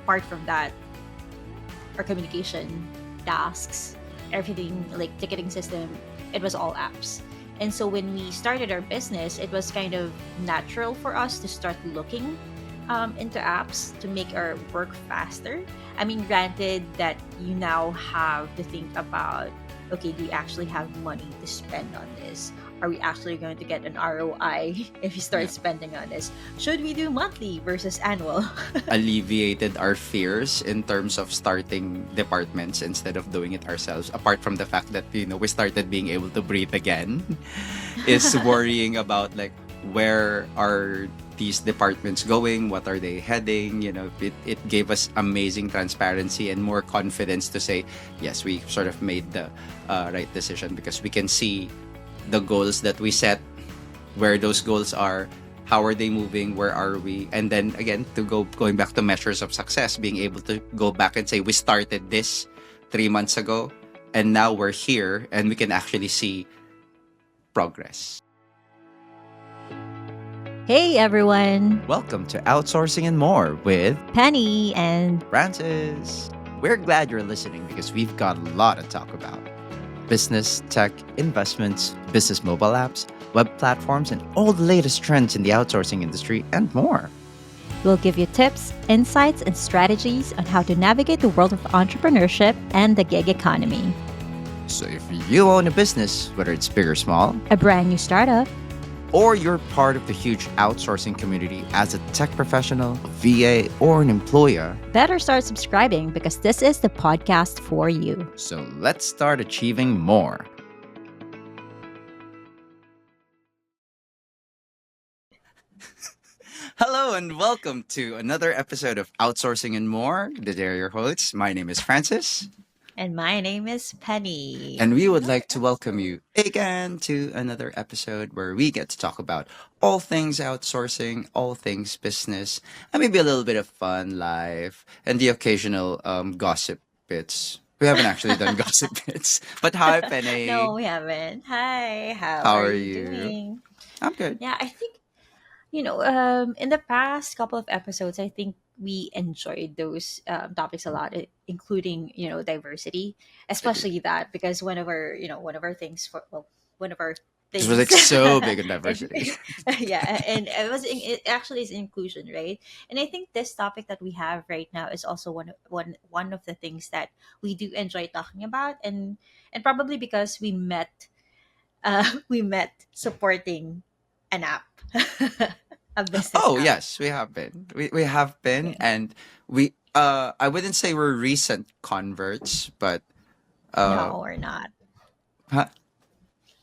apart from that, our communication, tasks, everything like ticketing system, it was all apps. And so when we started our business, it was kind of natural for us to start looking into apps to make our work faster. I mean, granted that you now have to think about, okay, do you actually have money to spend on this? Are we actually going to get an ROI if you Yeah. start spending on this? Should we do monthly versus annual? Alleviated our fears in terms of starting departments instead of doing it ourselves. Apart from the fact that we started being able to breathe again, is worrying about like where are these departments going, what are they heading. It gave us amazing transparency and more confidence to say yes, we sort of made the right decision because we can see the goals that we set, where those goals are, how are they moving, where are we, and then again going back to measures of success, being able to go back and say we started this 3 months ago and now we're here and we can actually see progress. Hey everyone, Welcome to Outsourcing and More with Penny and Francis. We're glad you're listening because we've got a lot to talk about: business, tech, investments, business mobile apps, web platforms, and all the latest trends in the outsourcing industry and more. we'll give you tips, insights, and strategies on how to navigate the world of entrepreneurship and the gig economy. So if you own a business, whether it's big or small, A brand new startup, or you're part of the huge outsourcing community as a tech professional, a VA, or an employer, better start subscribing because this is the podcast for you. so let's start achieving more. Hello and welcome to another episode of Outsourcing and More. These are your hosts. My name is Francis, And my name is Penny. and we would like to welcome you again to another episode where we get to talk about all things outsourcing, all things business, and maybe a little bit of fun life and the occasional gossip bits. We haven't actually done gossip bits, but hi, Penny. No, we haven't. Hi, how How are are you you? doing? I'm good. Yeah, I think in the past couple of episodes, I think we enjoyed those topics a lot, including diversity, Agree. especially that because one of our things for one of our This was things, like so big in and, diversity. yeah, and it actually is inclusion, right? And I think this topic that we have right now is also one of the things that we do enjoy talking about, and probably because we met we met supporting an app, a business Oh app. yes, we have been. We have been, Okay. and we. I wouldn't say we're recent converts, but uh, No, we're not. huh?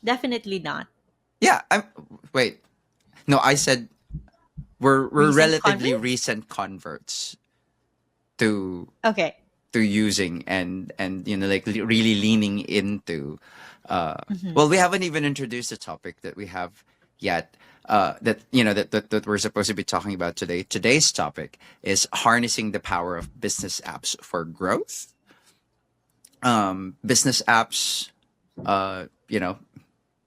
Definitely not. Yeah. I'm. Wait. No, I said we're Recent relatively converts? recent converts to Okay. using and like really leaning into. Uh, Hmm. well, we haven't even introduced the topic that we have yet. That that we're supposed to be talking about today. Today's topic is harnessing the power of business apps for growth. Business apps,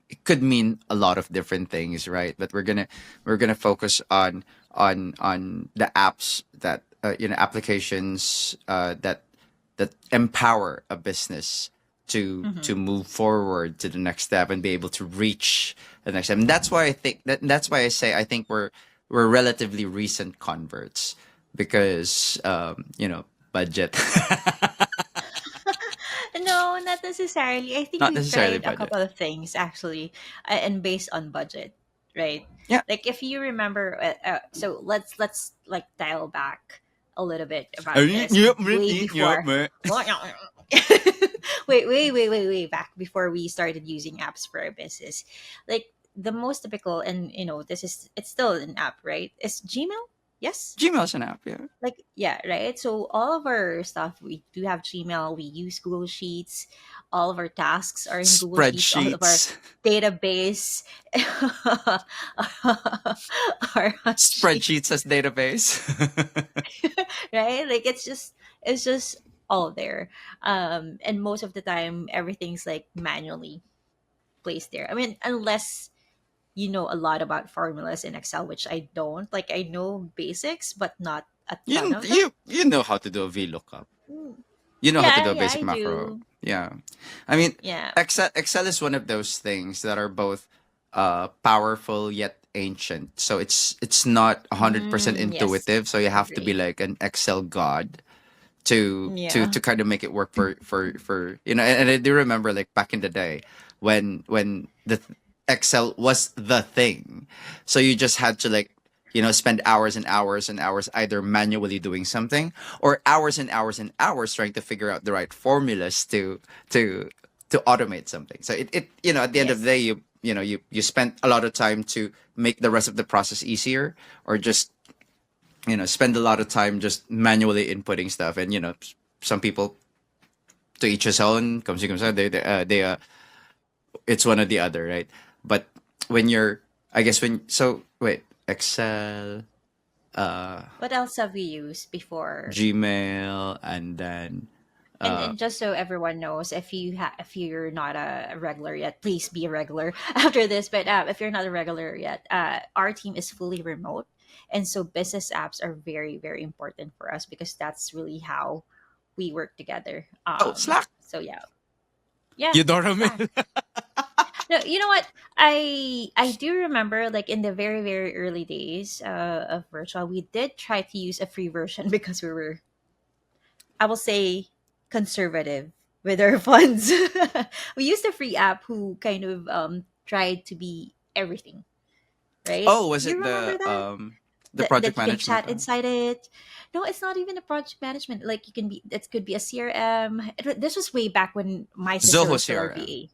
it could mean a lot of different things, right? But we're gonna focus on the apps that applications that empower a business to Hmm. move forward to the next step and be able to reach the next step. And that's why I think that's why I say I think we're relatively recent converts because budget. No, not necessarily. I think Not we've necessarily tried a budget. couple of things actually, and based on budget, right? Yeah. Like if you remember, so let's like dial back a little bit about this way before. Yeah. Wait, back before we started using apps for our business. Like the most typical, and it's still an app, right? Is Gmail? Yes. Gmail's an app, yeah. Like yeah, right. So all of our stuff, we do have Gmail, we use Google Sheets, all of our tasks are in Google Sheets, all of our Spreadsheets. database are on Spreadsheets Sheets, as database. right? Like it's just all there. And most of the time everything's like manually placed there. I mean, unless you know a lot about formulas in Excel, which I don't. Like I know basics, but not a ton of them. You know how to do a VLOOKUP. Mm. You know how to Yeah, do a yeah, basic I macro. do. Yeah. I mean, Yeah. Excel is one of those things that are both powerful yet ancient. So it's not 100% Yes. intuitive, so you have to be Agree. like an Excel god Yeah. to kind of make it work for and I do remember like back in the day when Excel was the thing. So you just had to like spend hours and hours and hours either manually doing something or hours and hours and hours trying to figure out the right formulas to to automate something. So it at the end of the Yes. day you spent a lot of time to make the rest of the process easier or just spend a lot of time just manually inputting stuff. And some people, to each his own, comes comes they it's one or the other, right? But when you're, I guess, when so wait, Excel, uh What else have we used before? Gmail, and then And just so everyone knows, if you're not a regular yet, please be a regular after this. But if you're not a regular yet, our team is fully remote, and so business apps are very very important for us because that's really how we work together. oh, Slack. So yeah, yeah, You don't Slack. remember? No, you know what? I do remember like in the very very early days of Virtual, we did try to use a free version because we were, I will say, conservative with our funds. We used a free app who kind of tried to be everything, right? Oh, was You it remember that? the That project you can management chat one? inside it. No, it's not even a project management. Like you can be, it could be a CRM. This was way back when my sister Zoho was still a CRM, VA.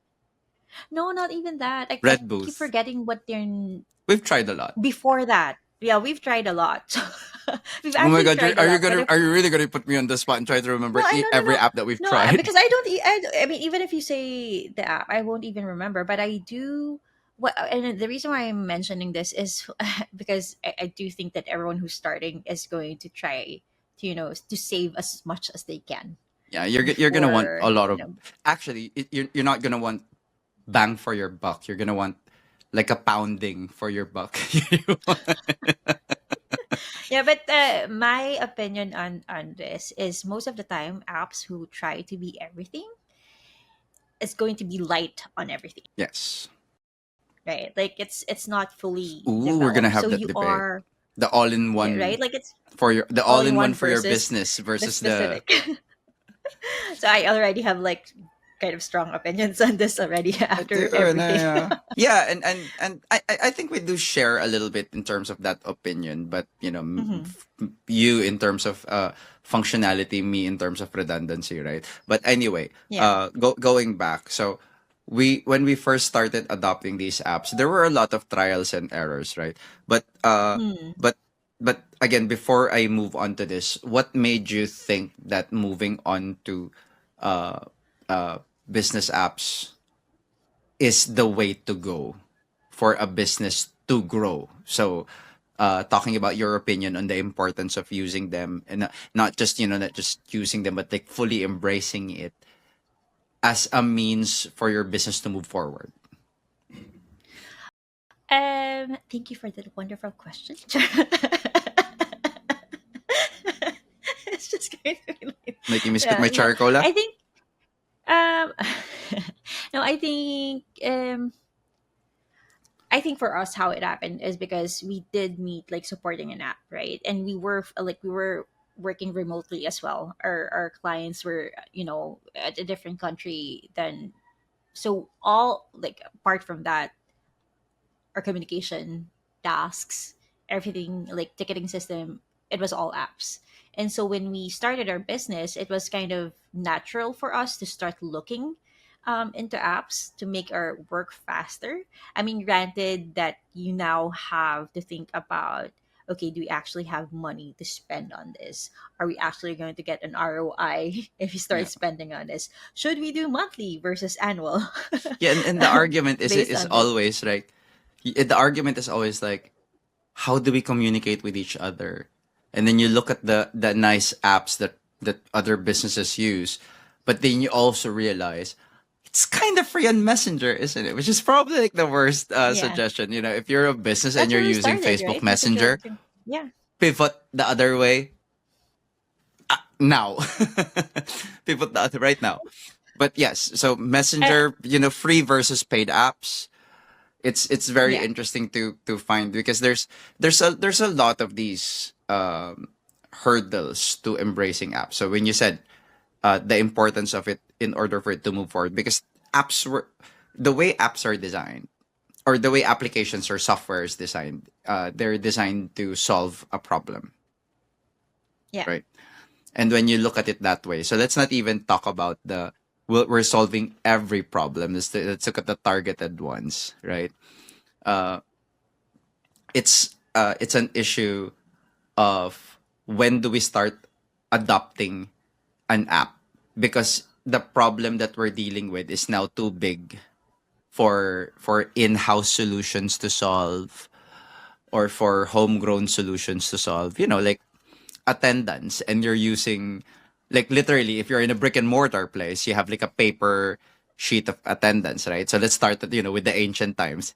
No, not even that. I Red keep Booth. forgetting what their We've tried a lot. before that. Yeah, we've tried a lot. We've Oh my actually god, tried a lot, but if are you really gonna put me on the spot and try to remember no, I no no every no app that we've no tried? because I don't. I mean, even if you say the app, I won't even remember. But I do. What and the reason why I'm mentioning this is because I do think that everyone who's starting is going to try to to save as much as they can Yeah, you're gonna want before a lot of. Actually, you're not gonna want bang for your buck. You're gonna want like a pounding for your buck. Yeah, but my opinion on this is most of the time apps who try to be everything is going to be light on everything, Yes. right? Like it's not fully Ooh, we're gonna developed, so have that you debate. are, The yeah, all-in-one right, like it's the all in all-in-one one for your versus business the versus the. specific. So I already have like kind of strong opinions on this already I do, after and everything. yeah, and I think we do share a little bit in terms of that opinion, but Hmm. you in terms of functionality, me in terms of redundancy, right? But anyway, Yeah. going back, so when we first started adopting these apps, there were a lot of trials and errors, right? But Hmm. but again, before I move on to this, what made you think that moving on to uh business apps is the way to go for a business to grow? So, talking about your opinion on the importance of using them, and not just not just using them, but like fully embracing it as a means for your business to move forward. Thank you for that wonderful question. It's just going to be like, Like you mispit yeah, my no, charcoal. I think um no, I think for us, how it happened is because we did meet like supporting an app, right? And we were working remotely as well. Our clients were at a different country than, so all like apart from that, our communication tasks, everything like ticketing system, it was all apps. And so when we started our business, it was kind of natural for us to start looking into apps to make our work faster. I mean, granted that you now have to think about, okay, do we actually have money to spend on this? Are we actually going to get an ROI if you start Yeah, spending on this? Should we do monthly versus annual? yeah, and the argument Based is on this. always like the argument is always like, how do we communicate with each other? And then you look at the nice apps that other businesses use, but then you also realize it's kind of free on Messenger, isn't it? Which is probably like the worst Yeah. suggestion. If you're a business and That's you're where we using started, Facebook right? Messenger. Messenger, Yeah. pivot the other way. now. People thought right now. But yes, so I, Messenger, free versus paid apps. It's very yeah. interesting to find because there's a lot of these hurdles to embracing apps. So when you said the importance of it in order for it to move forward, because apps were the way apps are designed, or the way applications or software is designed, they're designed to solve a problem, Yeah. right? And when you look at it that way, so let's not even talk about we're solving every problem. Let's look at the targeted ones, right? Uh, it's an issue of when do we start adopting an app, because the problem that we're dealing with is now too big for in-house solutions to solve, or for homegrown solutions to solve. Like attendance, and you're using, like, literally, if you're in a brick and mortar place, you have like a paper sheet of attendance, right? So let's start with the ancient times.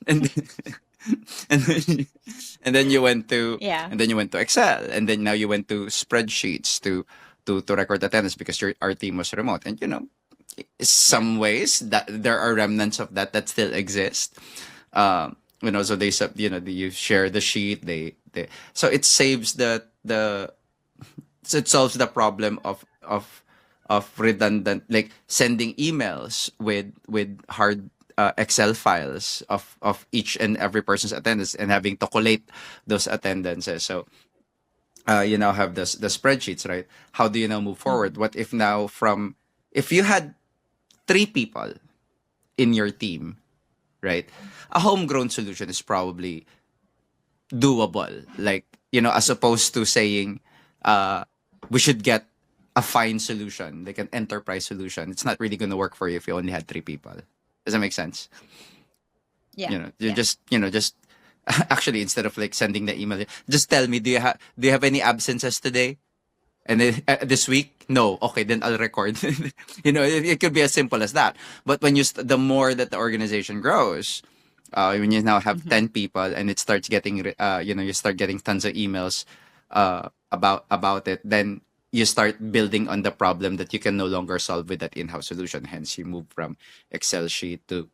and and then, Yeah. and then you went to Excel, and then now you went to spreadsheets to record attendance because our team was remote. And Yeah. some ways that there are remnants of that still exist. So you share the sheet. So it saves it solves the problem of redundant, like sending emails with hard Excel files of each and every person's attendance, and having to collate those attendances. So you now have the spreadsheets, right? How do you now move Hmm. forward? What if now, if you had three people in your team, right? A homegrown solution is probably doable. Like, as opposed to saying, uh, we should get a fine solution, like an enterprise solution. It's not really going to work for you if you only had three people. Does that make sense? Yeah. You Yeah. just actually, instead of like sending the email, just tell me, do you have any absences today? And then this week, no. Okay, then I'll record. It could be as simple as that. But the more that the organization grows, when you now have Hmm. 10 people, and it starts getting, you start getting tons of emails about it, then you start building on the problem that you can no longer solve with that in-house solution. Hence, you move from Excel sheet to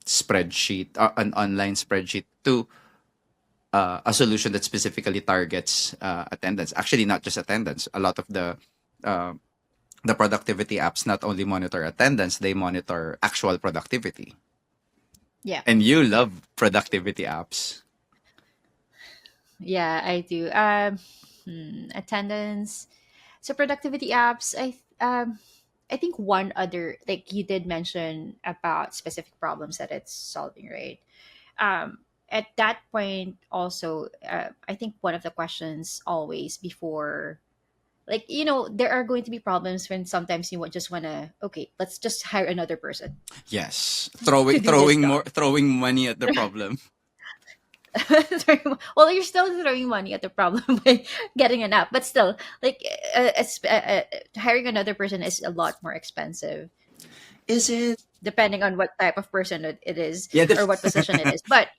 spreadsheet, an online spreadsheet, to a solution that specifically targets attendance. Actually, not just attendance. A lot of uh, the productivity apps not only monitor attendance, they monitor actual productivity. Yeah. And you love productivity apps. Yeah, I do. Attendance. So productivity apps. I think one other, like you did mention about specific problems that it's solving, right? At that point, also, I think one of the questions always before, like, there are going to be problems when sometimes you just want to, okay, let's just hire another person Yes, to throwing do this throwing job. more throwing money at the problem. Well, you're still throwing money at the problem by getting an app, but still, like, hiring another person is a lot more expensive, Is it? depending on what type of person it is, Yeah. or what position it is. But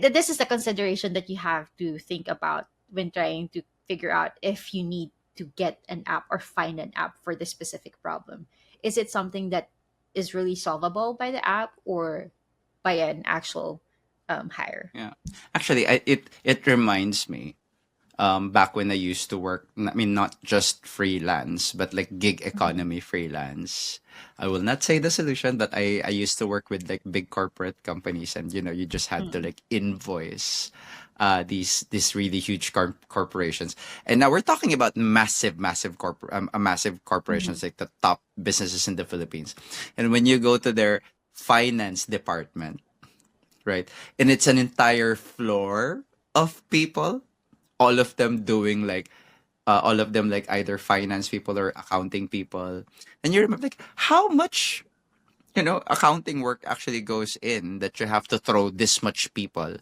this is the consideration that you have to think about when trying to figure out if you need to get an app or find an app for this specific problem. Is it something that is really solvable by the app, or by an actual hire? Yeah. Actually, it reminds me, back when I used to work, I mean, not just freelance, but like gig Mhm. economy freelance. I will not say the solution, but I used to work with like big corporate companies, and you just had to Mm. like invoice these really huge corporations. And now we're talking about massive Mhm. corporations, like the top businesses in the Philippines. And when you go to their finance department, right? And it's an entire floor of people, all of them doing like all of them like either finance people or accounting people. And you remember, like, how much accounting work actually goes in, that you have to throw this much people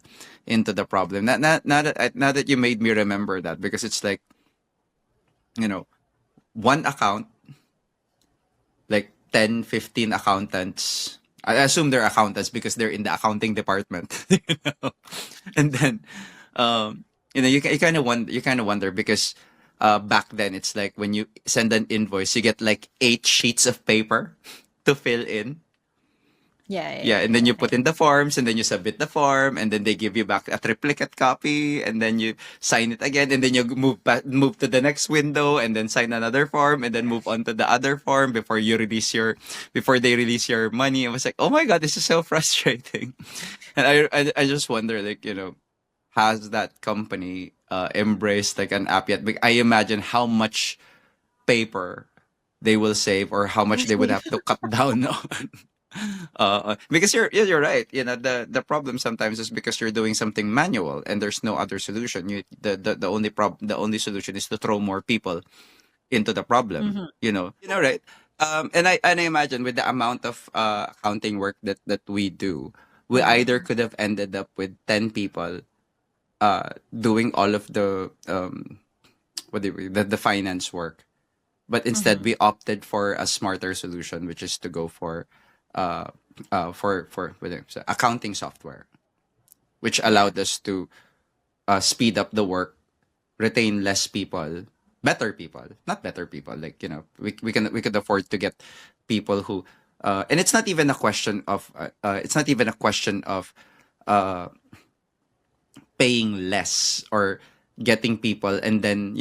into the problem. Now that you made me remember that, because it's like, you know one account, like 10, 15 accountants. I assume they're accountants because they're in the accounting department. And then, you kind of wonder because back then it's like when you send an invoice, you get like 8 sheets of paper to fill in. Yeah, Yeah, yeah, and then yeah. you put in the forms, and then you submit the form, and then they give you back a triplicate copy, and then you sign it again, and then you move to the next window, and then sign another form, and then move on to the other form before they release your money. I was like, oh my god, this is so frustrating, and I just wonder, like, has that company embraced like an app yet? I imagine how much paper they will save, or how much they would have to cut down on. Because you're right. The problem sometimes is because you're doing something manual and there's no other solution. The only solution is to throw more people into the problem. Mm-hmm. Right? And I imagine with the amount of accounting work that we do, we either Mm-hmm. could have ended up with 10 people doing all of the the finance work, but instead Mm-hmm. we opted for a smarter solution, which is to go uh, for accounting software, which Yeah. allowed us to speed up the work, retain less people, better people, not better people. Like, we could afford to get people who, and it's not even a question of uh, paying less or getting people, and then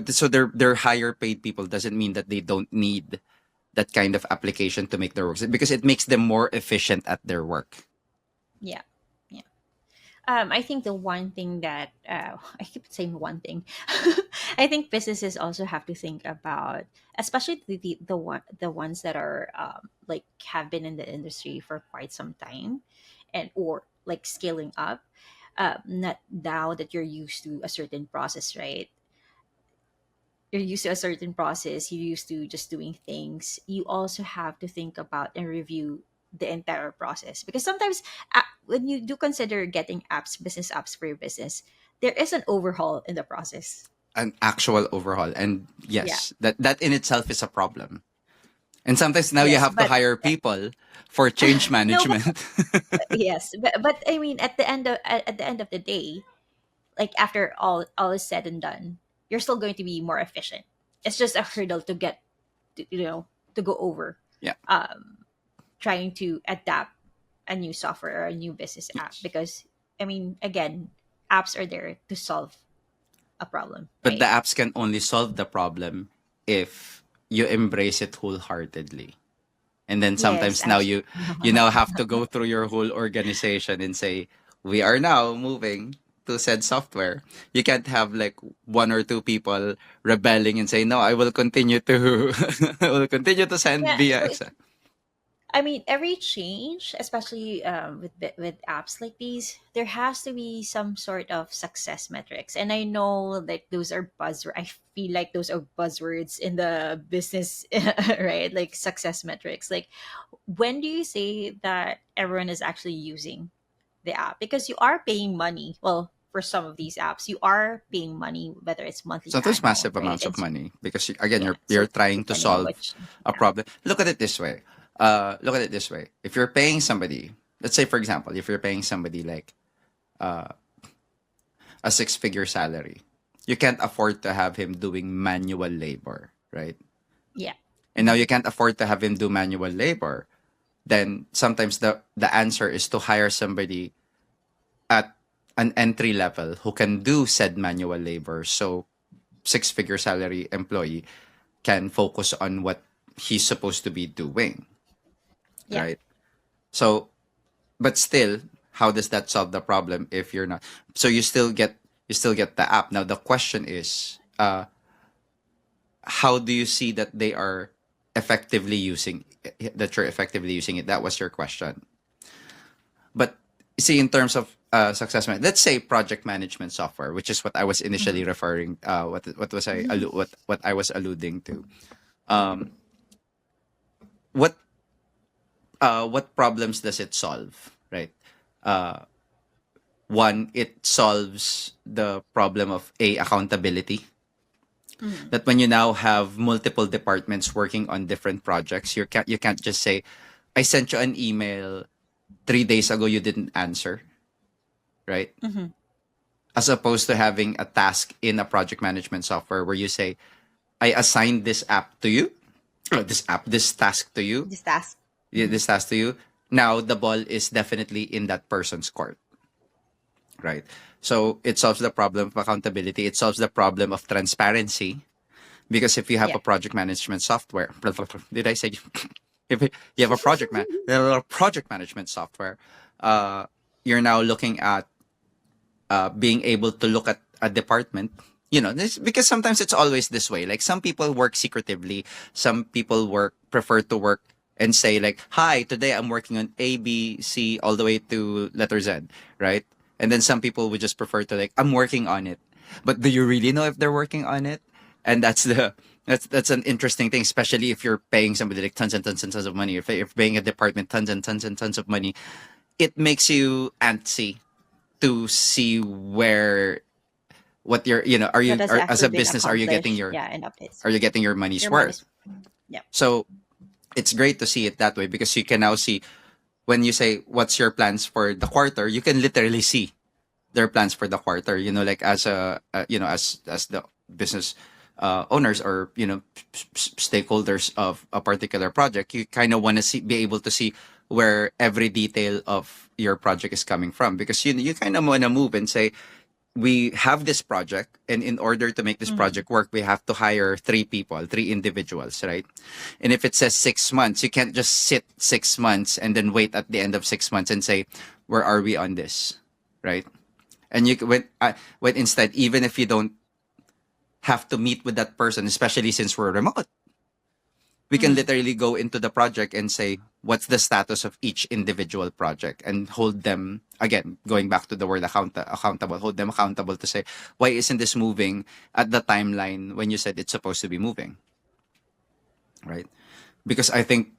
so they're higher paid people doesn't mean that they don't need that kind of application to make their work, because it makes them more efficient at their work. Yeah. Yeah. I think the one thing that I keep saying one thing, I think businesses also have to think about, especially the ones that are like have been in the industry for quite some time, and or like scaling up. Not now that you're used to a certain process, right? You're used to a certain process. You're used to just doing things. You also have to think about and review the entire process, because sometimes when you do consider getting apps, business apps for your business, there is an overhaul in the process. An actual overhaul, and Yeah. yes, that in itself is a problem. And sometimes now you Yes, have to but hire people for change no, but management. yes, but I mean, at the end of the day, like after all is said and done, you're still going to be more efficient. It's just a hurdle to get to go over. Yeah. Um, Trying to adapt a new software or a new business app, Yes. because I mean, again, apps are there to solve a problem, But the right? apps can only solve the problem if you embrace it wholeheartedly. And then Yes, sometimes now you absolutely. now have to go through your whole organization and say, we are now moving to said software. You can't have like one or two people rebelling and say, no, I will continue to I will continue to send Yeah, via so Excel. I mean, every change, especially with apps like these, there has to be some sort of success metrics. And I know like those are buzzwords. I feel like those are buzzwords in the business, right? Like success metrics. Like, when do you say that everyone is actually using the app? Because you are paying money. Well, for some of these apps, you are paying money, whether it's monthly, Sometimes annual, massive right? amounts And of money, because again, yeah, you're so trying to depending on solve which, a yeah. problem. Look at it this way. If you're paying somebody, let's say for example, if you're paying somebody like uh, a six-figure salary, you can't afford to have him doing manual labor, right? Yeah. And now you can't afford to have him do manual labor. Then sometimes the answer is to hire somebody at an entry level who can do said manual labor. So six-figure salary employee can focus on what he's supposed to be doing, Yeah. right? So, but still, how does that solve the problem if you're not? So you still get the app. Now the question is, how do you see that they are effectively using that you're effectively using it? That was your question. But see, in terms of let's say project management software, which is what I was initially Hmm. referring. What I was alluding to. Um, what what problems does it solve? Right. Uh, One, it solves the problem of accountability. Hmm. That when you now have multiple departments working on different projects, you can't just say, I sent you an email 3 days ago, you didn't answer, right? Hmm. as opposed to having a task in a project management software where you say, I assign this app to you, this task to you, This task. yeah, Mhm. this task to you. Now the ball is definitely in that person's court, right? So it solves the problem of accountability. It solves the problem of transparency because if you have Yeah. a project management software, did I say if you have a project management software, uh, you're now looking at being able to look at a department. This, because sometimes it's always this way. Like some people work secretively, some people prefer to work and say like, "Hi, today I'm working on A, B, C, all the way to letter Z," right? And then some people would just prefer to like, "I'm working on it," but do you really know if they're working on it? And that's an interesting thing, especially if you're paying somebody like tons and tons and tons of money. If you're paying a department tons and tons and tons of money, it makes you antsy to see where what you're What has as actually a been business, are you getting accomplished? your Yeah, and updates. money's Your money's. worth. Yeah. So it's great to see it that way because you can now see when you say what's your plans for the quarter, you can literally see their plans for the quarter, like as as the business owners or stakeholders of a particular project, you kind of want to be able to see where every detail of your project is coming from because you kind of want to move and say we have this project, and in order to make this Mhm. project work we have to hire three individuals, right? And if it says 6 months, you can't just sit 6 months and then wait at the end of 6 months and say where are we on this, right? And when instead, even if you don't have to meet with that person, especially since we're remote, we can Mhm. literally go into the project and say what's the status of each individual project and hold them, again, going back to the word accountable, hold them accountable to say why isn't this moving at the timeline when you said it's supposed to be moving, right? Because I think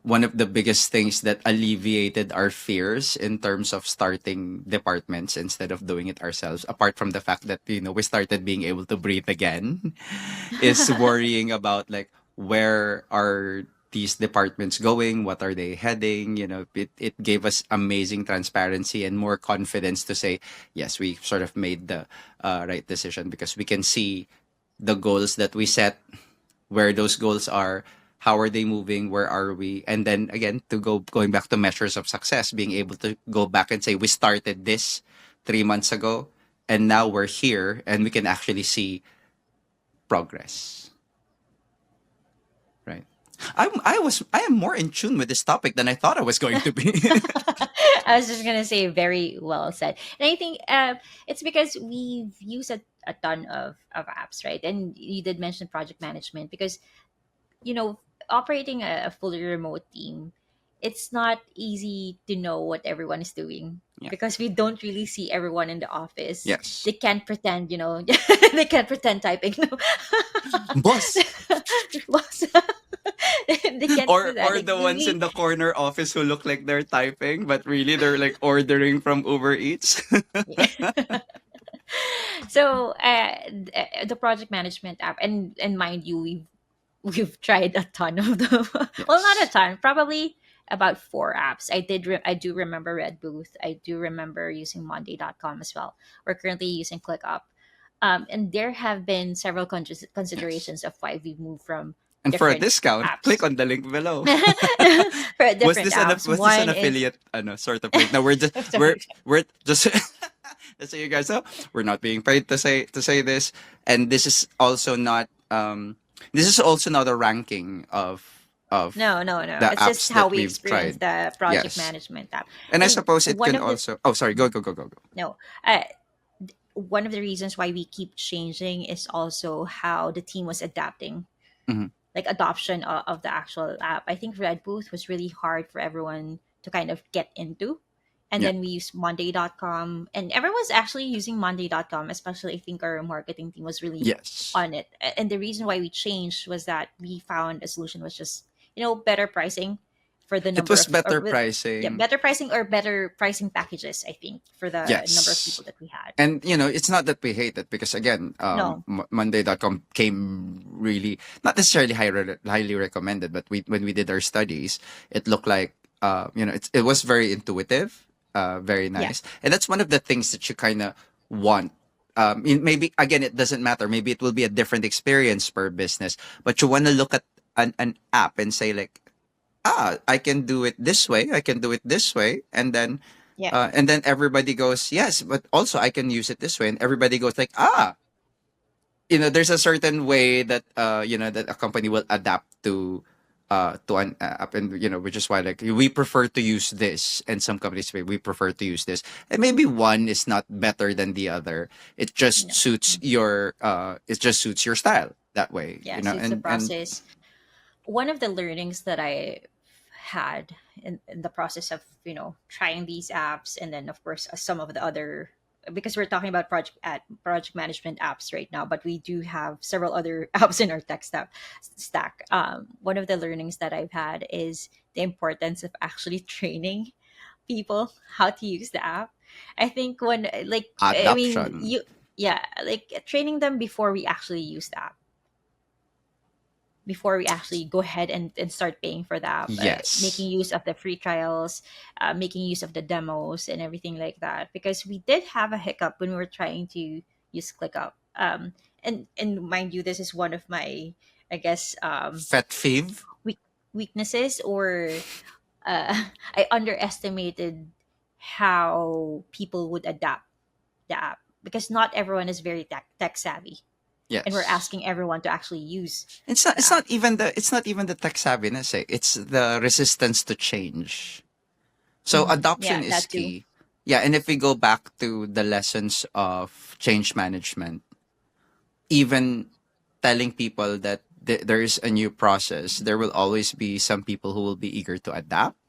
one of the biggest things that alleviated our fears in terms of starting departments instead of doing it ourselves, apart from the fact that we started being able to breathe again, is worrying about like where are these departments going, what are they heading. It gave us amazing transparency and more confidence to say yes, we sort of made the right decision because we can see the goals that we set, where those goals are, how are they moving, where are we, and then again to going back to measures of success, being able to go back and say we started this 3 months ago and now we're here and we can actually see progress, right? I am more in tune with this topic than I thought I was going to be. I was just gonna say very well said, and I think it's because we've used a ton of apps, right? And you did mention project management because you know operating a fully remote team, it's not easy to know what everyone is doing Yeah. because we don't really see everyone in the office. Yes. They can't pretend, they can't pretend typing. No. Boss. Was- they can't do that. Or Like the ones in really. the corner office who look like they're typing but really they're like ordering from Uber Eats. So the project management app, and mind you, we've tried a ton of them. Well, not a Yes. ton, probably about four apps. I do remember Red Booth. I do remember using Monday.com as well. We're currently using ClickUp. And there have been several Yes. considerations of why we moved from And for a different discount, click apps. on the link below. For different apps. Was this an One is affiliate sort of link? No, we're just just so you guys know, we're not being paid to say this, and this is also not a ranking of no, no, no. the It's just apps how that we we've experience tried. the project Yes. management app. And I And suppose it one can of the also, oh sorry, go. no, uh, one of the reasons why we keep changing is also how the team was adapting, Mhm. like adoption of the actual app. I think Red Booth was really hard for everyone to kind of get into. And Yeah. then we used Monday.com, and everyone's actually using Monday.com, especially I think our marketing team was really Yes. on it. And the reason why we changed was that we found a solution was just, better pricing for the It number was of, or better with, yeah, pricing. better pricing or better pricing packages, I think, for the number of Yes. people that we had. And it's not that we hate it because again, No. Monday.com came really not necessarily highly recommended, but when we did our studies, it looked like it was very intuitive, very Yeah. nice, and that's one of the things that you kind of want. Maybe again, it doesn't matter. Maybe it will be a different experience per business, but you want to look at an app and say like, I can do it this way, I can do it this way, Yeah. and then everybody goes, yes, but also I can use it this way, and everybody goes like, there's a certain way that that a company will adapt to an app, and which is why like we prefer to use this, and some companies say we prefer to use this, and maybe one is not better than the other. No. It just suits your style that way, Yeah, suits the and process. One of the learnings that I had in the process of trying these apps, and then of course some of the other, because we're talking about project management apps right now, but we do have several other apps in our tech stack. One of the learnings that I've had is the importance of actually training people how to use the app. I think when, like, I mean, adoption. yeah, like training them before we actually use the app, before we actually go ahead and start paying for the app, Yes. making use of the free trials, making use of the demos and everything like that. Because we did have a hiccup when we were trying to use ClickUp. And mind you, this is one of my, I guess, Fet Fiv. weak, weaknesses, or I underestimated how people would adapt the app, because not everyone is very tech savvy, and we're Yes. asking everyone to actually use It's not. the app. It's not even the tech savviness. It's the resistance to change. So Yeah, adoption is that too. key. Yeah, and if we go back to the lessons of change management, even telling people that there is a new process, there will always be some people who will be eager to adapt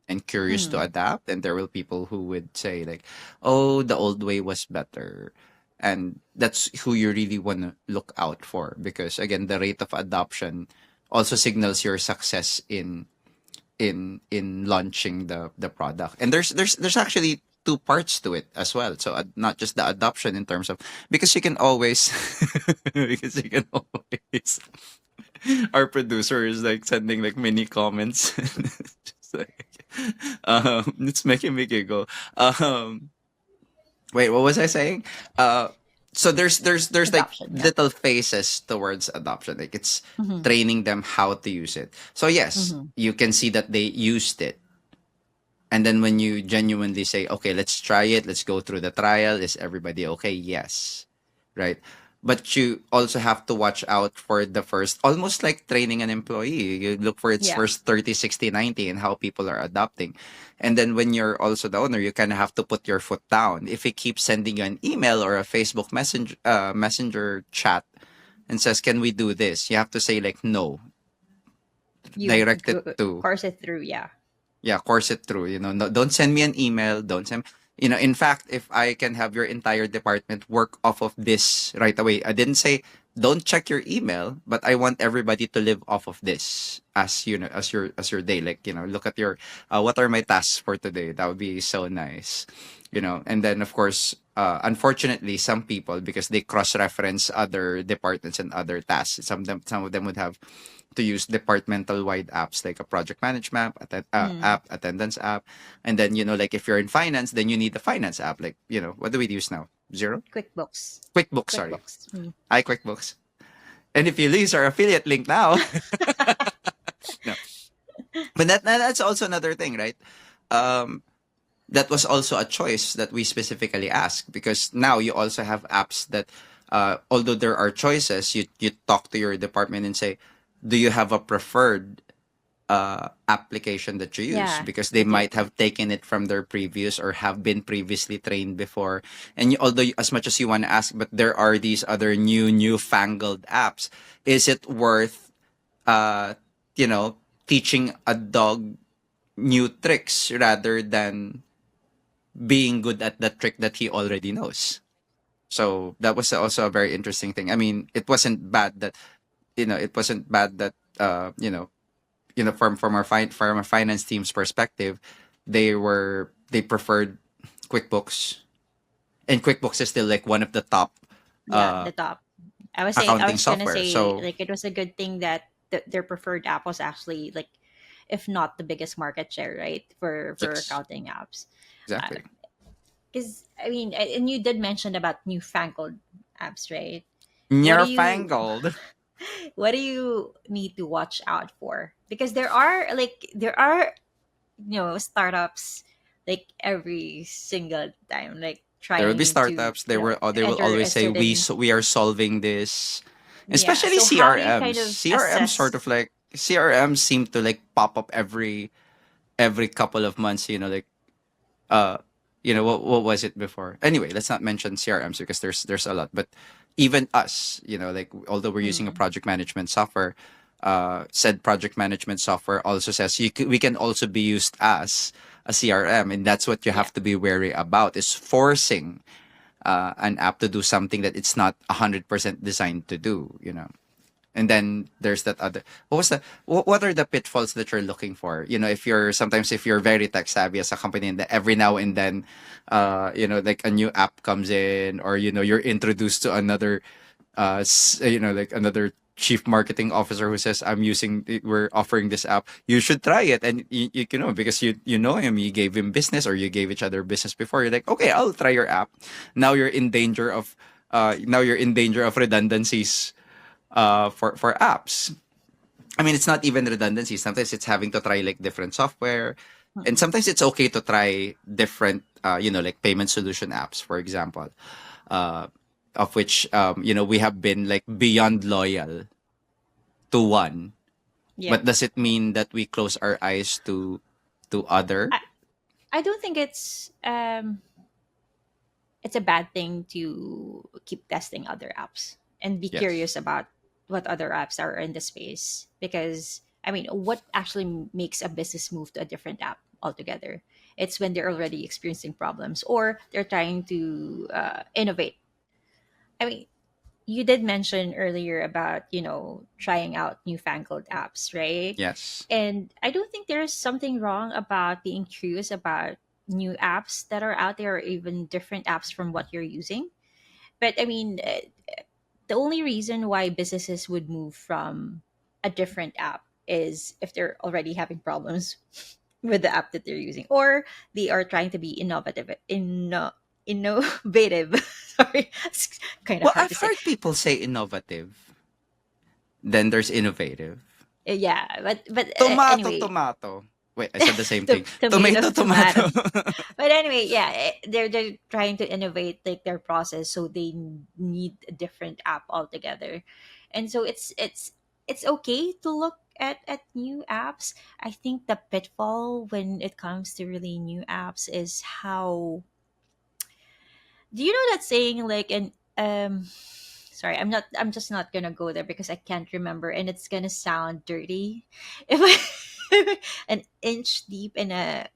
and curious to Mhm. adapt, and there will people who would say like, "Oh, the old way was better." And that's who you really want to look out for, because again, the rate of adoption also signals your success in launching the product. And there's actually two parts to it as well. So not just the adoption in terms of, because you can always because you can always our producer is like sending like mini comments. Just like, it's making me giggle. Um, Wait, what was I saying? Uh, so there's like Adoption, yeah. little phases towards adoption. Like it's Mm-hmm. training them how to use it. So yes, Mm-hmm. you can see that they used it, and then when you genuinely say, okay, let's try it, let's go through the trial. Is everybody okay? Yes, right. But you also have to watch out for the first, almost like training an employee. You look for its Yeah. first 30, 60, 90, and how people are adopting. And then when you're also the owner, you kind of have to put your foot down. If it keeps sending you an email or a Facebook messenger chat and says, can we do this? You have to say like, no, You direct it to, course it through, yeah. yeah, course it through. No, don't send me an email. Don't send. In fact, if I can have your entire department work off of this right away, I didn't say don't check your email, but I want everybody to live off of this as as your day. Like look at your what are my tasks for today. That would be so nice. And then of course, unfortunately, some people, because they cross reference other departments and other tasks, some of them would have to use departmental wide apps like a project management Mm. app, attendance app, and then like if you're in finance, then you need the finance app. Like what do we use now? Zero, QuickBooks. QuickBooks. Sorry, QuickBooks. Mm. hi QuickBooks. And if you lose our affiliate link now, no, but that's also another thing, right? Um, that was also a choice that we specifically asked, because now you also have apps that, although there are choices, you talk to your department and say, do you have a preferred application that you use, Yeah, because they we did. might have taken it from their previous or have been previously trained before. And although as much as you want to ask, but there are these other newfangled apps, is it worth uh you know teaching a dog new tricks rather than being good at the trick that he already knows? So that was also a very interesting thing. I mean, it wasn't bad that it wasn't bad that from our finance team's perspective, they preferred QuickBooks, and QuickBooks is still like one of the top Yeah, uh the top. I accounting was gonna software. say, So like, it was a good thing that their preferred app was actually, like, if not the biggest market share, right, for yes, accounting apps. Uh, exactly. Because I mean, and you did mention about newfangled apps, right? What do you Nearfangled. what do you need to watch out for? Because there are startups like every single time, like There will be trying to startups. They will enter a always say certain. we are solving this, Yeah, especially so how do you CRMs. kind of CRMs sort assess? of like CRMs seem to like pop up every couple of months. Uh, what was it before? Anyway, let's not mention CRMs because there's a lot. But even us, like although we're using a Mm, project management software, said project management software also says we can also be used as a CRM, and that's what you yeah. have to be wary about is forcing an app to do something that it's not 100% designed to do. And then there's that other what are the pitfalls that you're looking for, if you're very tech savvy as a company, and then every now and then like a new app comes in, or you're introduced to another like another chief marketing officer who says we're offering this app, you should try it. And because you know him, you gave him business, or you gave each other business before, you're like, okay, I'll try your app. Now you're in danger of redundancies for apps. I mean, it's not even redundancy. Sometimes it's having to try like different software, and Mm-mm. sometimes it's okay to try different, like payment solution apps, for example, uh, of which we have been like beyond loyal to one. Yeah. But does it mean that we close our eyes to other? I, I don't think it's a bad thing to keep testing other apps and be Yes. curious about what other apps are in the space, because I mean, what actually makes a business move to a different app altogether? It's when they're already experiencing problems or they're trying to innovate. I mean, you did mention earlier about trying out newfangled apps, right? Yes. And I don't think there's something wrong about being curious about new apps that are out there, or even different apps from what you're using. But I mean, the only reason why businesses would move from a different app is if they're already having problems with the app that they're using, or they are trying to be innovative. Sorry, it's kind of Well, hard I've to say. heard people say innovative. Then there's innovative. Yeah, but Tomato, anyway, tomato. Wait, I said the same thing. tomato, Tomato, tomato. tomato. But anyway, yeah, they're trying to innovate like their process, so they need a different app altogether. And so it's okay to look at new apps. I think the pitfall when it comes to really new apps is how, do you know that saying, like, an sorry, I'm just not gonna go there because I can't remember, and it's gonna sound dirty if I an inch deep in a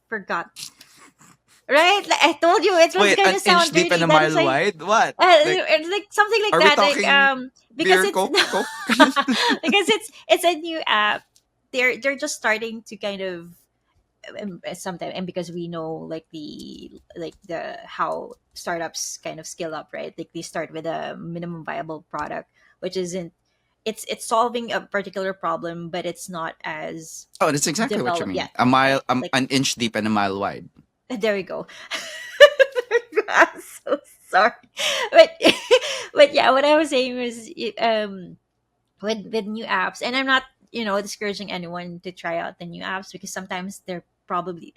forgot. Right? Like I told you, it was Wait, an gonna inch sound deep and dirty. a That is mile like, wide? What? Like, it's like something like are we that. Like talking because beer, it's Coke? because it's a new app. They're just starting to kind of sometimes, and because we know like the how startups kind of scale up, right? Like they start with a minimum viable product, which isn't, it's solving a particular problem, but it's not as Oh, that's exactly what you developed mean. yet, A mile, right? Like an inch deep and a mile wide. there we go. I'm so sorry, but but yeah, what I was saying was with new apps, and I'm not discouraging anyone to try out the new apps, because sometimes they're probably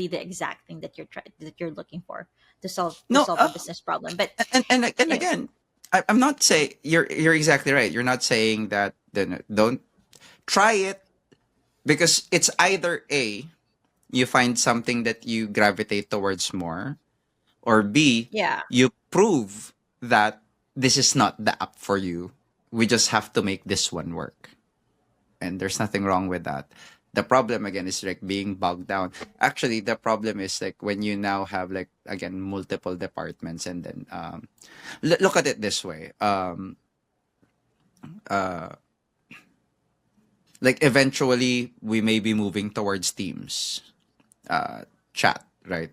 the exact thing that you're looking for to No, solve a business problem. But and you know again, I'm not saying you're exactly right. You're not saying that then don't try it, because it's either A, you find something that you gravitate towards more, or B, yeah, you prove that this is not the app for you. We just have to make this one work. And there's nothing wrong with that. The problem again is like being bogged down. Actually, the problem is like when you now have like again multiple departments, and then look at it this way. Uh like eventually we may be moving towards Teams chat, right?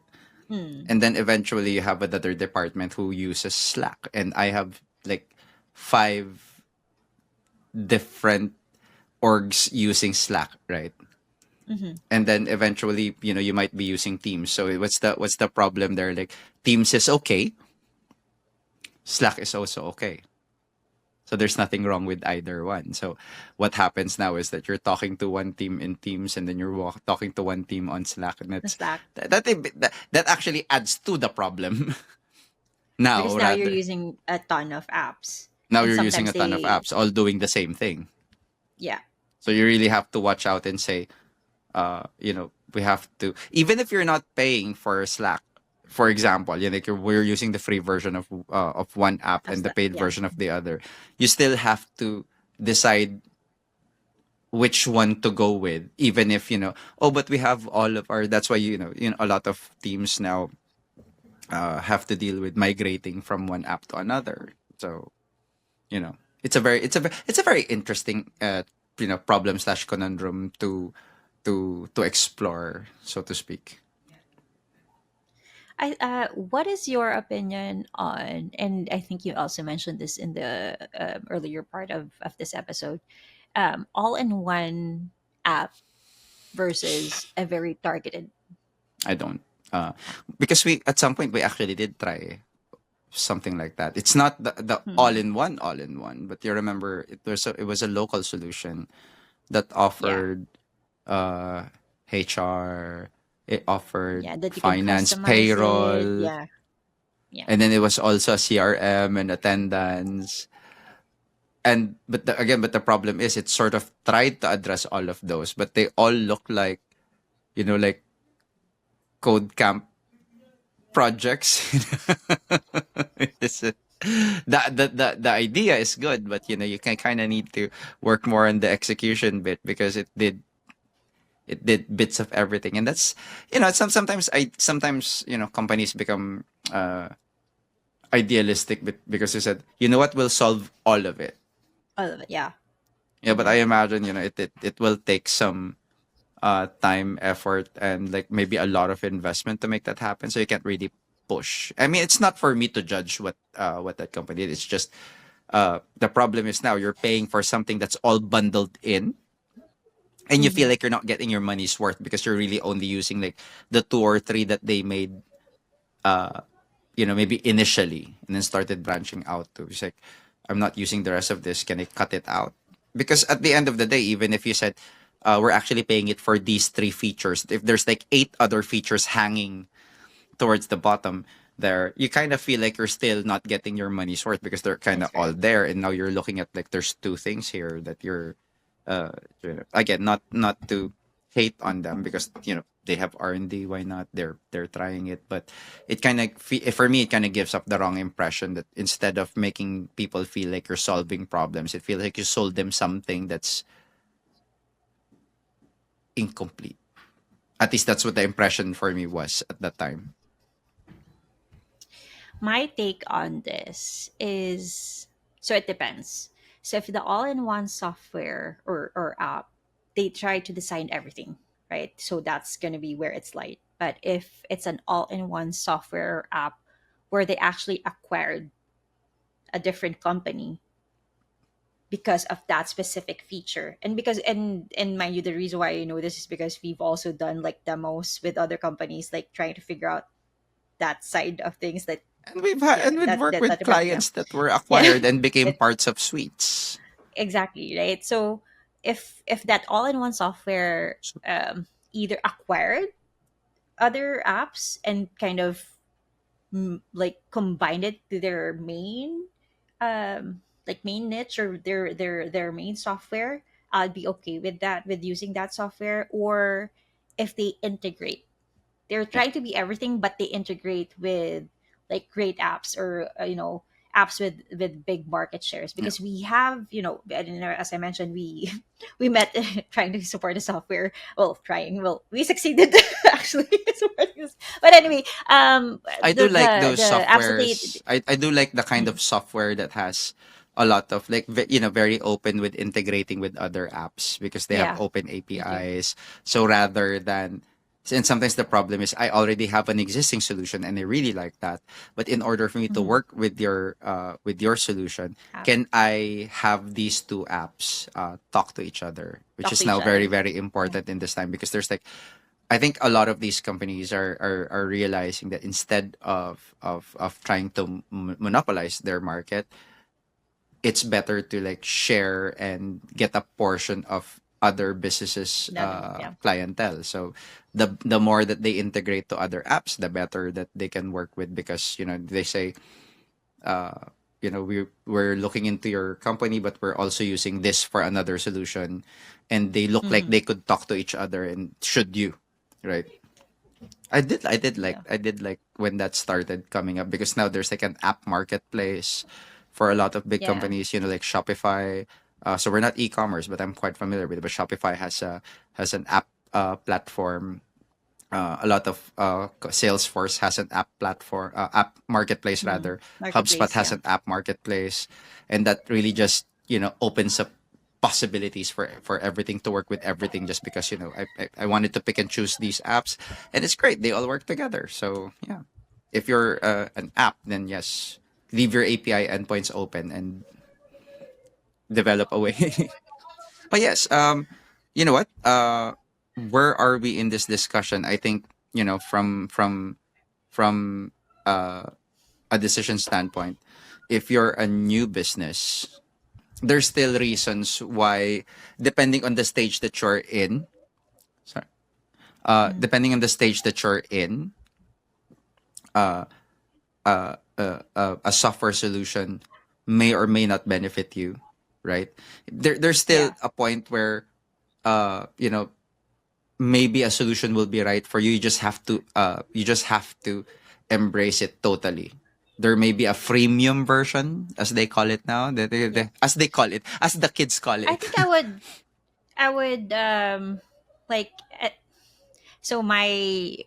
mm, And then eventually you have another department who uses Slack, and I have like five different orgs using Slack, right? Mm-hmm. and then eventually, you might be using Teams. So what's the problem there? Like, Teams is okay, Slack is also okay. So there's nothing wrong with either one. So what happens now is that you're talking to one team in Teams, and then you're talking to one team on Slack, and The that's Slack, that actually adds to the problem. Now because now you're rather using a ton of apps, now and you're using sometimes a ton of they, apps all doing the same thing. yeah, So you really have to watch out and say, we have to, even if you're not paying for Slack, for example, like we're using the free version of one app of and the Slack, paid yeah. version of the other, you still have to decide which one to go with, even if oh, but we have all of our, that's why a lot of teams now have to deal with migrating from one app to another. So you know it's a very interesting problem slash conundrum to explore, so to speak. What is your opinion on, and I think you also mentioned this in the earlier part of this episode, all-in-one app versus a very targeted I don't, uh app? because we at some point we actually did try something like that. It's not the Hmm. all-in-one, but you remember it was a local solution that Yeah, offered uh HR, it offered yeah, that you can finance, customize it. payroll, Yeah, yeah, and then it was also CRM and attendance. And but the problem is it sort of tried to address all of those, but they all look like code camp projects. It's the idea is good, but you can kind of need to work more on the execution bit, because it did bits of everything. And that's sometimes companies become uh idealistic, because they said, you know what, we'll solve all of it. all of it. Yeah. Yeah, but Hmm. I imagine it will take some time, effort, and like maybe a lot of investment to make that happen. So you can't really push. I mean, it's not for me to judge what that company did. It's just the problem is now you're paying for something that's all bundled in, and you feel Hmm. like you're not getting your money's worth, because you're really only using like the two or three that they made, uh maybe initially, and then started branching out to, it's like, I'm not using the rest of this, can I cut it out? Because at the end of the day, even if you said, we're actually paying it for these three features, if there's like eight other features hanging towards the bottom there, you kind of feel like you're still not getting your money's worth, because they're kind of That's all right. there, and now you're looking at like there's two things here that you're uh again, not to hate on them, because they have R&D, why not, they're trying it. But it kind of for me, it kind of gives up the wrong impression, that instead of making people feel like you're solving problems, it feels like you sold them something that's incomplete. At least that's what the impression for me was at that time. My take on this is, so it depends. So if the all-in-one software or app, they try to design everything, right? So that's gonna be where it's light. But if it's an all-in-one software or app where they actually acquired a different company because of that specific feature, and because, and mind you, the reason why I know this is because we've also done like demos with other companies, like trying to figure out that side of things, that And we've worked that with different, yeah. clients that were Yeah. acquired and became It, parts of suites. exactly, right? So if that all-in-one software So, either acquired other apps and kind of like combined it to their main like main niche, or their main software, I'd be okay with that, with using that software. Or if they integrate, they're yeah. trying to be everything, but they integrate with like great apps, or apps with big market shares, Yeah. because we have, and, as I mentioned, we we met trying to support the software. Well, trying, well, we succeeded actually supporting this. But anyway, I do like those the apps that they, softwares. I do like the kind mm, of software that has a lot of like very open with integrating with other apps, because they have yeah, open me too. APIs. So rather than And sometimes the problem is I already have an existing solution and I really like that. But in order for me to Mm-hmm. work with your solution, App. can I have these two apps talk to each other? Which Talk to is each now other. very, very Yeah. important in this time, because there's like, I think a lot of these companies are realizing that instead of trying to monopolize their market, it's better to like share and get a portion of other businesses The other, yeah. clientele. So the more that they integrate to other apps, the better that they can work with, because they say, uh we're looking into your company, but we're also using this for another solution, and they look like Mm-hmm. they could talk to each other, and should you, right? Yeah. I did like when that started coming up, because now there's like an app marketplace for a lot of big Yeah. companies, like Shopify. So we're not e-commerce, but I'm quite familiar with it. But Shopify has an app platform. A lot of Salesforce has an app platform, app marketplace Mm-hmm. rather. HubSpot Marketplace. has Yeah. an app marketplace, and that really just opens up possibilities for everything to work with everything. Just because I wanted to pick and choose these apps, and it's great. They all work together. So yeah, if you're an app, then yes, leave your API endpoints open and develop a way. But yes, you know what? Where are we in this discussion? I think from uh, a decision standpoint, if you're a new business, there's still reasons why, depending on the stage that you're in. Sorry, Mm-hmm. depending on the stage that you're in, uh, a software solution may or may not benefit you, right? There's still Yeah. a point where uh, you know maybe a solution will be right for you. You just have to embrace it totally. There may be a freemium version, as they call it now. Yeah. As they call it, as the kids call I it. think I would like so my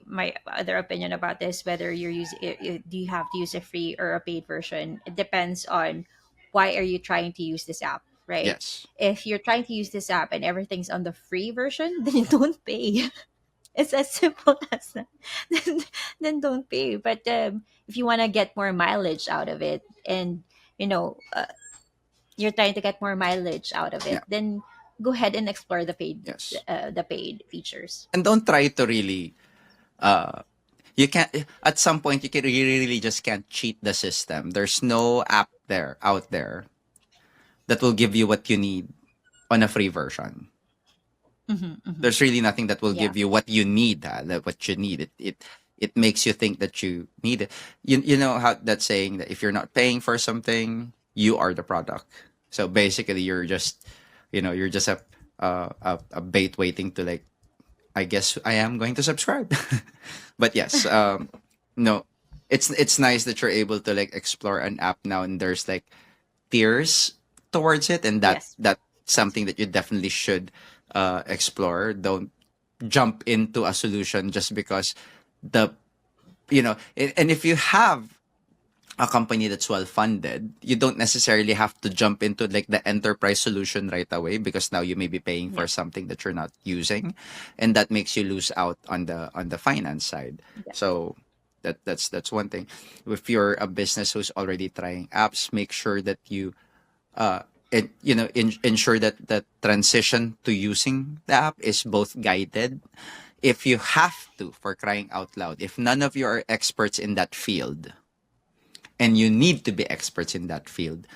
other opinion about this, whether you're using, do you have to use a free or a paid version, it depends on why are you trying to use this app, right? Yes. If you're trying to use this app and everything's on the free version, then you don't pay. It's as simple as that. then, then don't pay. But if you want to get more mileage out of it, and you know you're trying to get more mileage out of Yeah. it, then go ahead and explore Yes. the paid features. And don't try to really. Uh, you can't. At some point, you really just can't cheat the system. There's no app out there that will give you what you need on a free version. Hmm. Hmm. There's really nothing that will Yeah. give you what you need. What you need. It makes you think that you need it. You know how that saying that if you're not paying for something, you are the product. So basically, you're just a bait waiting to, like, I guess I am going to subscribe. But yes, no, it's nice that you're able to like explore an app now, and there's like tiers towards it, and that Yes. that's Yes. something that you definitely should explore. Don't jump into a solution just because the and if you have a company that's well funded, you don't necessarily have to jump into like the enterprise solution right away, because now you may be paying Yeah. for something that you're not using, and that makes you lose out on the finance side. Yeah. So that's one thing. If you're a business who's already trying apps, make sure that you uh ensure that the transition to using the app is both guided. If you have to, for crying out loud, if none of you are experts in that field, and you need to be experts in that field,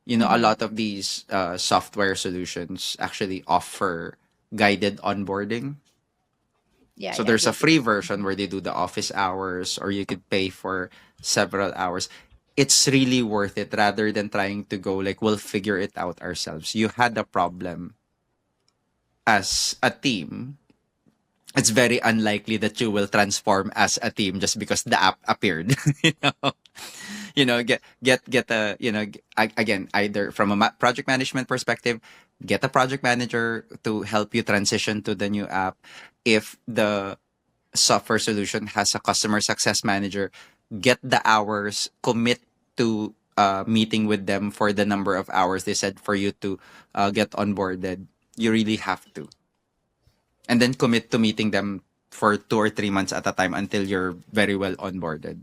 a Hmm. lot of these software solutions actually offer guided onboarding. Yeah. So Yeah. there's a They do. free version Hmm. where they do the office hours, or you could pay for several hours. It's really worth it, rather than trying to go like, we'll figure it out ourselves. You had a problem as a team. It's very unlikely that you will transform as a team just because the app appeared. you know get a again, either from a project management perspective, get a project manager to help you transition to the new app. If the software solution has a customer success manager, get the hours, commit to meeting with them for the number of hours they said for you to get onboarded. You really have to, and then commit to meeting them for 2 or 3 months at a time until you're very well onboarded,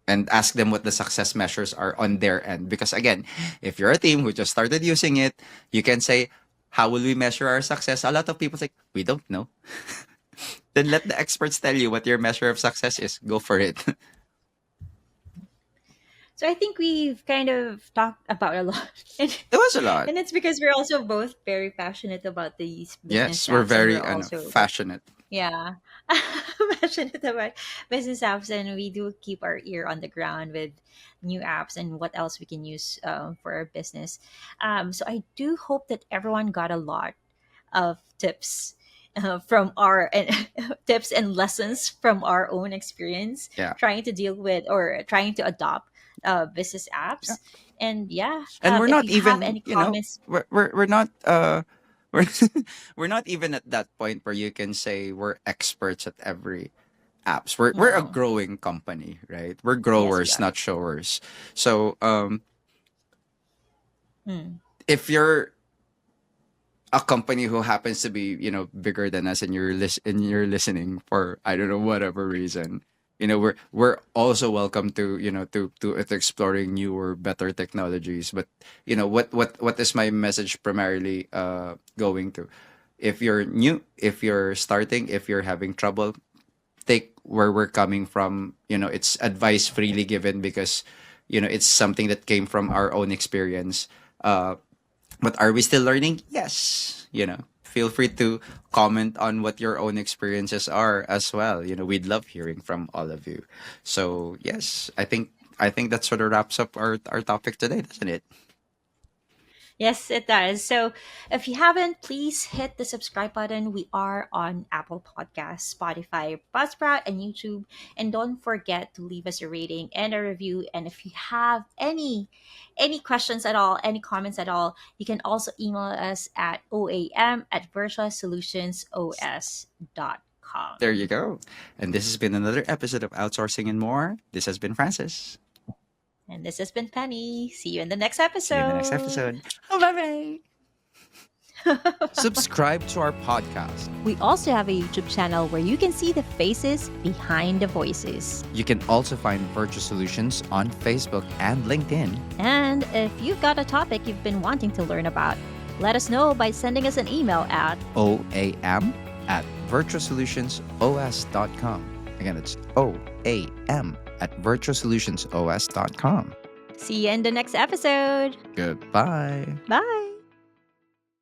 and ask them what the success measures are on their end. Because again, if you're a team who just started using it, you can say, how will we measure our success? A lot of people say, we don't know. Then let the experts tell you what your measure of success is. Go for it. So I think we've kind of talked about a lot. And, It was a lot. and it's because we're also both very passionate about these business Yes, we're apps, and we're very also passionate. yeah, passionate about business apps, and we do keep our ear on the ground with new apps and what else we can use for our business. So I do hope that everyone got a lot of tips from our and tips and lessons from our own experience Yeah. trying to deal with or trying to adopt business Yeah. apps. And yeah, And we're if not you have even, any comments, we're not we're we're not even at that point where you can say we're experts at every apps. We're a no, growing company, right? We're yes, we growers, are. not showers. So Mm. if you're a company who happens to be, bigger than us, and you're listening for, I don't know, whatever reason, we're also welcome to, to exploring newer, better technologies. But what is my message primarily going to? If you're new, if you're starting, if you're having trouble, take where we're coming from. It's advice freely given, because it's something that came from our own experience. But are we still learning? Yes. Feel free to comment on what your own experiences are as well. We'd love hearing from all of you. So yes, I think that sort of wraps up our topic today, doesn't it? Yes, it does. So if you haven't, please hit the subscribe button. We are on Apple Podcasts, Spotify, Buzzsprout, and YouTube. And don't forget to leave us a rating and a review. And if you have any questions at all, any comments at all, you can also email us at There you oam@virtualsolutionsos.com. go. And this has been another episode of Outsourcing and More. This has been Francis. And this has been Penny. See you in the next See you in the next episode. episode. Bye bye. Subscribe to our podcast. We also have a YouTube channel where you can see the faces behind the voices. You can also find Virtual Solutions on Facebook and LinkedIn. And if you've got a topic you've been wanting to learn about, let us know by sending us an email at oam@virtualsolutionsos.com. Again, it's oam@virtualsolutionsos.com. see you in the next episode. Goodbye. Bye.